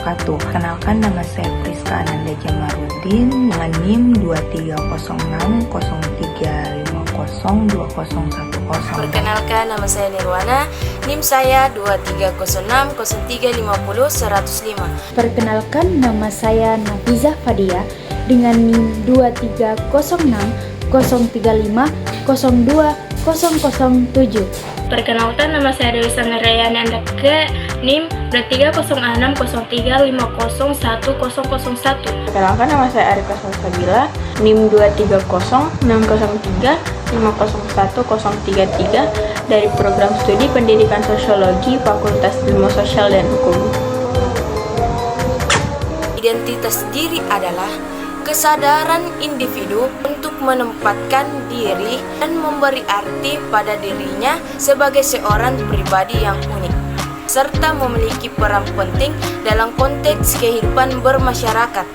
wabarakatuh. Kenalkan, nama saya Priska Ananda Jamarudin dengan NIM 230603502010. Perkenalkan, nama saya Nirwana, NIM saya 230603500105. Perkenalkan, nama saya Nafizah Fadia dengan NIM 230603502007. Perkenalkan, nama saya Dewi Sangarayani Andake, NIM 2306450101. Perkenalkan, nama saya Arika Salsabila, NIM 230603501033 dari Program Studi Pendidikan Sosiologi Fakultas Ilmu Sosial dan Hukum. Identitas diri adalah kesadaran individu untuk menempatkan diri dan memberi arti pada dirinya sebagai seorang pribadi yang unik, serta memiliki peran penting dalam konteks kehidupan bermasyarakat.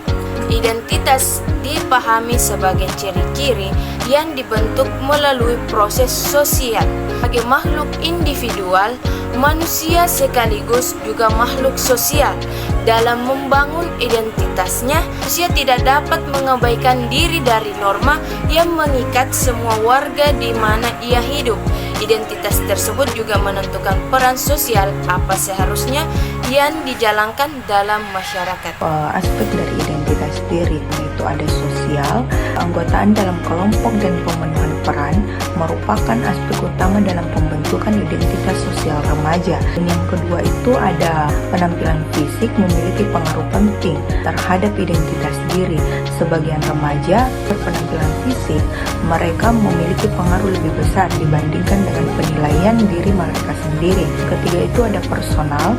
Identitas dipahami sebagai ciri-ciri yang dibentuk melalui proses sosial. Sebagai makhluk individual, manusia sekaligus juga makhluk sosial. Dalam membangun identitasnya, manusia tidak dapat mengabaikan diri dari norma yang mengikat semua warga di mana ia hidup. Identitas tersebut juga menentukan peran sosial apa seharusnya yang dijalankan dalam masyarakat. Aspek dari identitas diri yaitu ada sosial, keanggotaan dalam kelompok dan pemenuhan peran merupakan aspek utama dalam pembentukan identitas sosial remaja. Dan yang kedua itu ada penampilan fisik memiliki pengaruh penting terhadap identitas diri. Sebagian remaja berpenampilan fisik, mereka memiliki pengaruh lebih besar dibandingkan dengan penilaian diri mereka sendiri. Ketiga itu ada personal,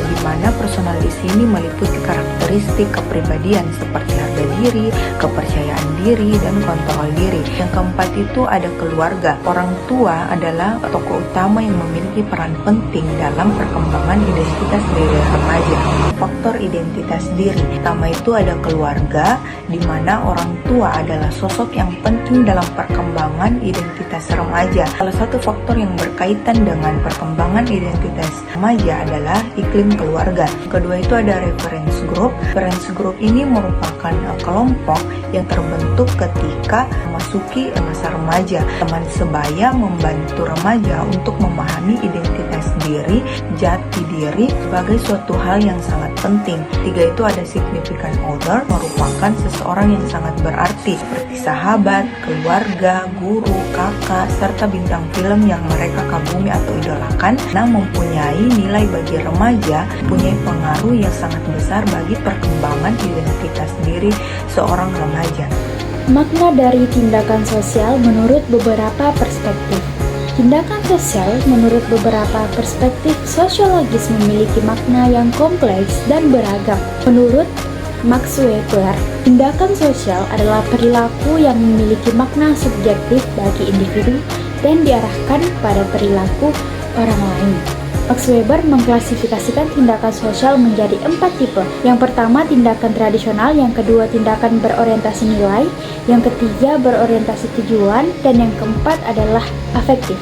di mana personal di sini meliputi karakteristik kepribadian seperti harga diri, kepercayaan diri, dan kontrol diri. Yang keempat itu ada keluarga. Orang tua adalah tokoh utama yang memiliki peran penting dalam perkembangan identitas diri remaja. Faktor identitas diri pertama itu ada keluarga, di mana orang tua adalah sosok yang penting dalam perkembangan identitas remaja. Salah satu faktor yang berkaitan dengan perkembangan identitas remaja adalah iklim keluarga. Kedua itu ada reference group. Reference group ini merupakan kelompok yang terbentuk ketika memasuki masa remaja. Teman sebaya membantu remaja untuk memahami identitas diri, jati diri sebagai suatu hal yang sangat penting. Tiga itu ada significant other, merupakan seseorang yang sangat berarti seperti sahabat, keluarga, guru, kakak, serta bintang film yang mereka kagumi atau idolakan. Nah, mempunyai nilai bagi remaja, punya pengaruh yang sangat besar bagi perkembangan identitas diri seorang remaja. Makna dari tindakan sosial menurut beberapa perspektif. Tindakan sosial menurut beberapa perspektif sosiologis memiliki makna yang kompleks dan beragam. Menurut Max Weber, tindakan sosial adalah perilaku yang memiliki makna subjektif bagi individu dan diarahkan pada perilaku orang lain. Max Weber mengklasifikasikan tindakan sosial menjadi 4 tipe. Yang pertama, tindakan tradisional. Yang kedua, tindakan berorientasi nilai. Yang ketiga, berorientasi tujuan. Dan yang keempat adalah afektif.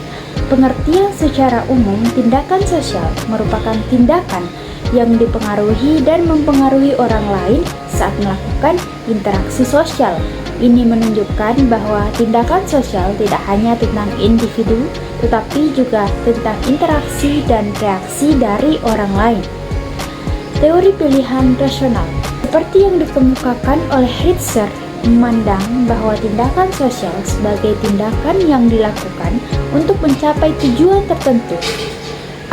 Pengertian secara umum, tindakan sosial merupakan tindakan yang dipengaruhi dan mempengaruhi orang lain saat melakukan interaksi sosial. Ini menunjukkan bahwa tindakan sosial tidak hanya tentang individu, tetapi juga tentang interaksi dan reaksi dari orang lain. Teori pilihan rasional, seperti yang dikemukakan oleh Ritzer, memandang bahwa tindakan sosial sebagai tindakan yang dilakukan untuk mencapai tujuan tertentu.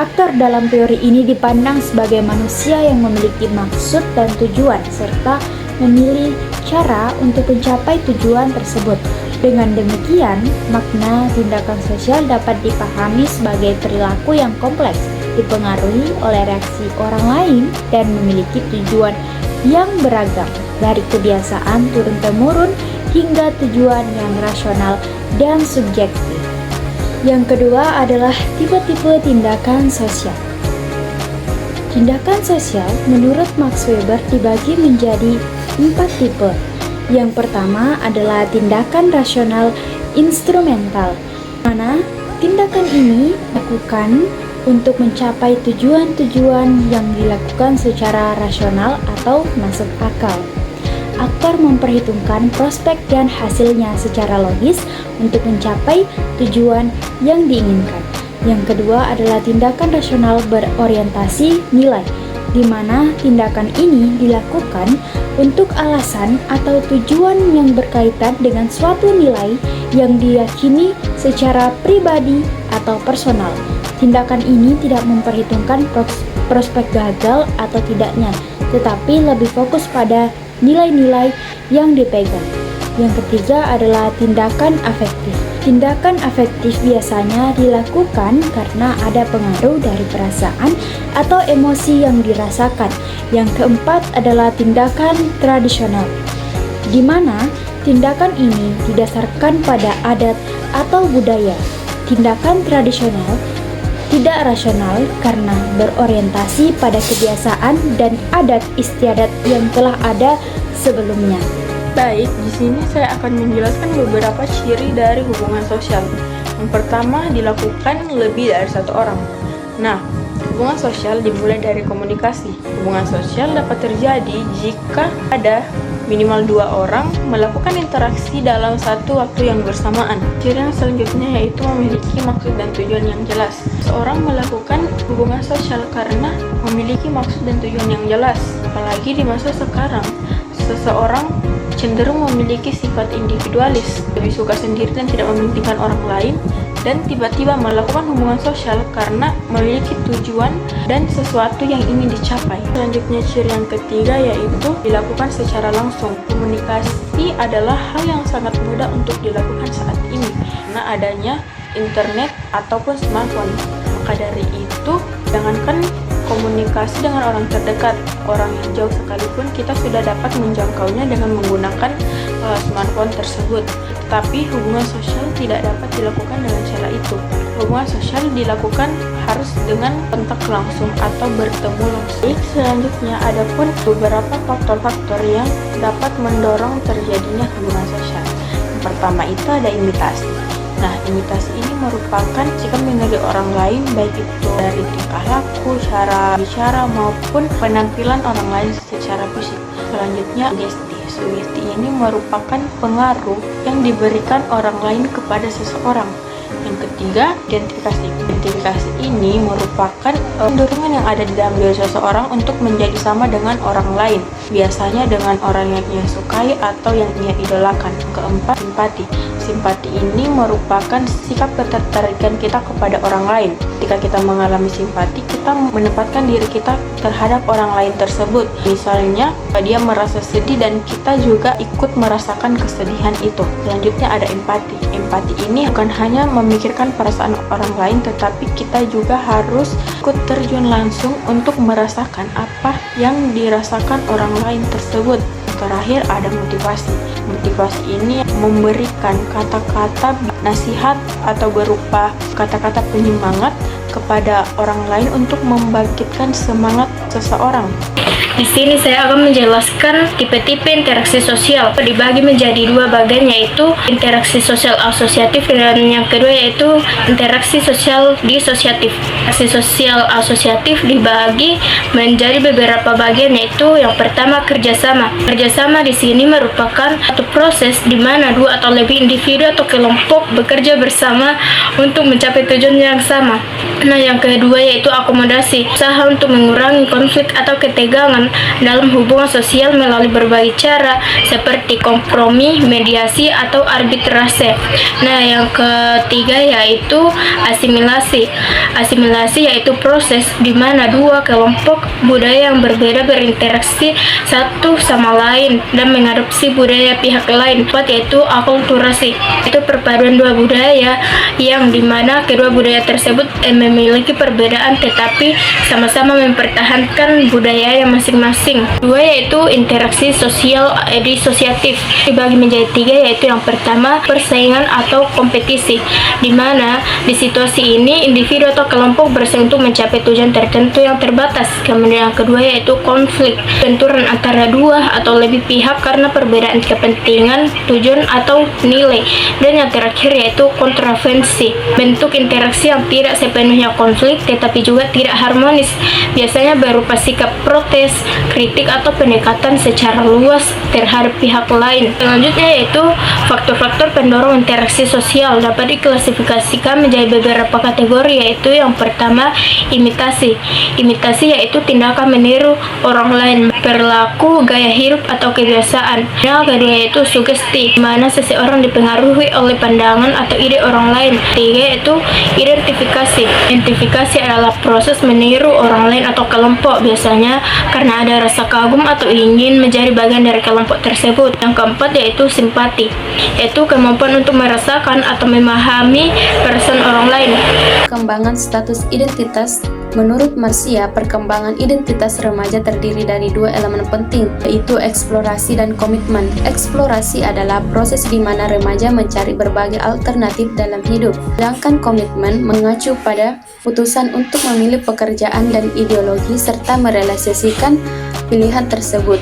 Aktor dalam teori ini dipandang sebagai manusia yang memiliki maksud dan tujuan, serta memilih cara untuk mencapai tujuan tersebut. Dengan demikian, makna tindakan sosial dapat dipahami sebagai perilaku yang kompleks, dipengaruhi oleh reaksi orang lain, dan memiliki tujuan yang beragam, dari kebiasaan turun-temurun hingga tujuan yang rasional dan subjektif. Yang kedua adalah tipe-tipe tindakan sosial. Tindakan sosial menurut Max Weber dibagi menjadi 4 tipe. Yang pertama adalah tindakan rasional instrumental, mana tindakan ini dilakukan untuk mencapai tujuan-tujuan yang dilakukan secara rasional atau masuk akal. Aktor memperhitungkan prospek dan hasilnya secara logis untuk mencapai tujuan yang diinginkan. Yang kedua adalah tindakan rasional berorientasi nilai, di mana tindakan ini dilakukan untuk alasan atau tujuan yang berkaitan dengan suatu nilai yang diyakini secara pribadi atau personal. Tindakan ini tidak memperhitungkan prospek gagal atau tidaknya, tetapi lebih fokus pada nilai-nilai yang dipegang. Yang ketiga adalah tindakan afektif. Tindakan afektif biasanya dilakukan karena ada pengaruh dari perasaan atau emosi yang dirasakan. Yang keempat adalah tindakan tradisional, di mana tindakan ini didasarkan pada adat atau budaya. Tindakan tradisional tidak rasional karena berorientasi pada kebiasaan dan adat istiadat yang telah ada sebelumnya. Baik, di sini saya akan menjelaskan beberapa ciri dari hubungan sosial. Yang pertama, dilakukan lebih dari satu orang. Nah, hubungan sosial dimulai dari komunikasi. Hubungan sosial dapat terjadi jika ada minimal 2 orang melakukan interaksi dalam satu waktu yang bersamaan. Ciri yang selanjutnya yaitu memiliki maksud dan tujuan yang jelas. Seorang melakukan hubungan sosial karena memiliki maksud dan tujuan yang jelas. Apalagi di masa sekarang, seseorang cenderung memiliki sifat individualis, lebih suka sendiri dan tidak mementingkan orang lain, dan tiba-tiba melakukan hubungan sosial karena memiliki tujuan dan sesuatu yang ingin dicapai. Selanjutnya, ciri yang ketiga yaitu dilakukan secara langsung. Komunikasi adalah hal yang sangat mudah untuk dilakukan saat ini karena adanya internet ataupun smartphone. Maka dari itu, jangankan komunikasi dengan orang terdekat, orang yang jauh sekalipun kita sudah dapat menjangkaunya dengan menggunakan smartphone tersebut. Tetapi hubungan sosial tidak dapat dilakukan dengan cara itu. Hubungan sosial dilakukan harus dengan kontak langsung atau bertemu langsung. Selanjutnya, ada pun beberapa faktor-faktor yang dapat mendorong terjadinya hubungan sosial. Yang pertama itu ada imitasi. Nah, imitasi ini merupakan sikap mengenali orang lain, baik itu dari tingkah laku, cara bicara, maupun penampilan orang lain secara fisik. Selanjutnya, sugesti. Sugesti ini merupakan pengaruh yang diberikan orang lain kepada seseorang. Yang ketiga, identifikasi. Identifikasi ini merupakan dorongan yang ada di dalam diri seseorang untuk menjadi sama dengan orang lain, biasanya dengan orang yang ia sukai atau yang ia idolakan. Keempat, simpati. Simpati ini merupakan sikap ketertarikan kita kepada orang lain. Ketika kita mengalami simpati, kita menempatkan diri kita terhadap orang lain tersebut. Misalnya, dia merasa sedih dan kita juga ikut merasakan kesedihan itu. Selanjutnya ada empati. Empati ini bukan hanya memikirkan perasaan orang lain, tetapi kita juga harus ikut terjun langsung untuk merasakan apa yang dirasakan orang lain tersebut. Terakhir ada motivasi. Motivasi ini memberikan kata-kata nasihat atau berupa kata-kata penyemangat kepada orang lain untuk membangkitkan semangat seseorang. Di sini saya akan menjelaskan tipe-tipe interaksi sosial. Dibagi menjadi 2 bagian, yaitu interaksi sosial asosiatif dan yang kedua yaitu interaksi sosial disosiatif. Interaksi sosial asosiatif dibagi menjadi beberapa bagian, yaitu yang pertama kerjasama. Kerjasama di sini merupakan satu proses di mana 2 atau lebih individu atau kelompok bekerja bersama untuk mencapai tujuan yang sama. Nah, yang kedua yaitu akomodasi, usaha untuk mengurangi konflik atau ketegangan dalam hubungan sosial melalui berbagai cara seperti kompromi, mediasi, atau arbitrase. Nah, yang ketiga yaitu asimilasi. Asimilasi yaitu proses di mana 2 kelompok budaya yang berbeda berinteraksi satu sama lain dan mengadopsi budaya pihak lain. Yaitu akulturasi, itu perpaduan 2 budaya yang dimana kedua budaya tersebut memiliki perbedaan tetapi sama-sama mempertahankan budaya yang masing masing-masing. Dua yaitu interaksi sosial disosiatif, dibagi menjadi tiga, yaitu yang pertama persaingan atau kompetisi, di mana di situasi ini individu atau kelompok bersaing untuk mencapai tujuan tertentu yang terbatas. Kemudian yang kedua yaitu konflik, benturan antara dua atau lebih pihak karena perbedaan kepentingan, tujuan atau nilai. Dan yang terakhir yaitu kontroversi, bentuk interaksi yang tidak sepenuhnya konflik tetapi juga tidak harmonis, biasanya berupa sikap protes, kritik atau pendekatan secara luas terhadap pihak lain. Selanjutnya yaitu faktor-faktor pendorong interaksi sosial dapat diklasifikasikan menjadi beberapa kategori, yaitu yang pertama imitasi. Imitasi yaitu tindakan meniru orang lain, perilaku, gaya hidup atau kebiasaan. Yang kedua yaitu sugesti, di mana seseorang dipengaruhi oleh pandangan atau ide orang lain. Tiga yaitu identifikasi. Identifikasi adalah proses meniru orang lain atau kelompok, biasanya karena ada rasa kagum atau ingin menjadi bagian dari kelompok tersebut. Yang keempat yaitu simpati, yaitu kemampuan untuk merasakan atau memahami perasaan orang lain. Perkembangan status identitas. Menurut Marcia, perkembangan identitas remaja terdiri dari dua elemen penting, yaitu eksplorasi dan komitmen. Eksplorasi adalah proses di mana remaja mencari berbagai alternatif dalam hidup, sedangkan komitmen mengacu pada putusan untuk memilih pekerjaan dan ideologi serta merealisasikan pilihan tersebut.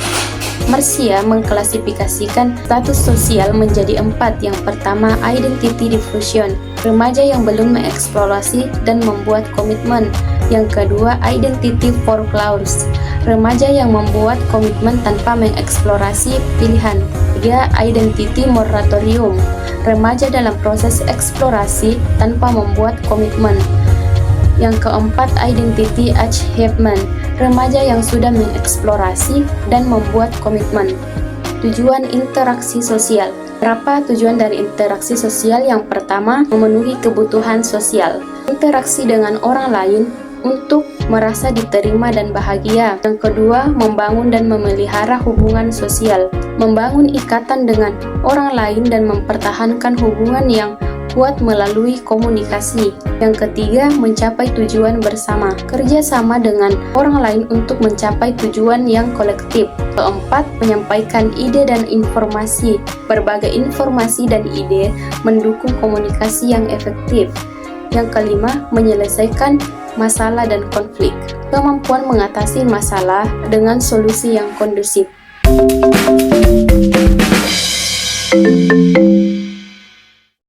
Marcia mengklasifikasikan status sosial menjadi 4. Yang pertama, identity diffusion, remaja yang belum mengeksplorasi dan membuat komitmen. Yang kedua, identity foreclosure, remaja yang membuat komitmen tanpa mengeksplorasi pilihan. Ketiga, identity moratorium, remaja dalam proses eksplorasi tanpa membuat komitmen. Yang keempat, identity achievement, remaja yang sudah mengeksplorasi dan membuat komitmen. Tujuan interaksi sosial. Berapa tujuan dari interaksi sosial? Yang pertama, memenuhi kebutuhan sosial. Interaksi dengan orang lain untuk merasa diterima dan bahagia. Yang kedua, membangun dan memelihara hubungan sosial. Membangun ikatan dengan orang lain dan mempertahankan hubungan yang kuat melalui komunikasi. Yang ketiga, mencapai tujuan bersama, kerjasama dengan orang lain untuk mencapai tujuan yang kolektif. Keempat, menyampaikan ide dan informasi. Berbagai informasi dan ide mendukung komunikasi yang efektif. Yang kelima, menyelesaikan masalah dan konflik. Kemampuan mengatasi masalah dengan solusi yang kondusif.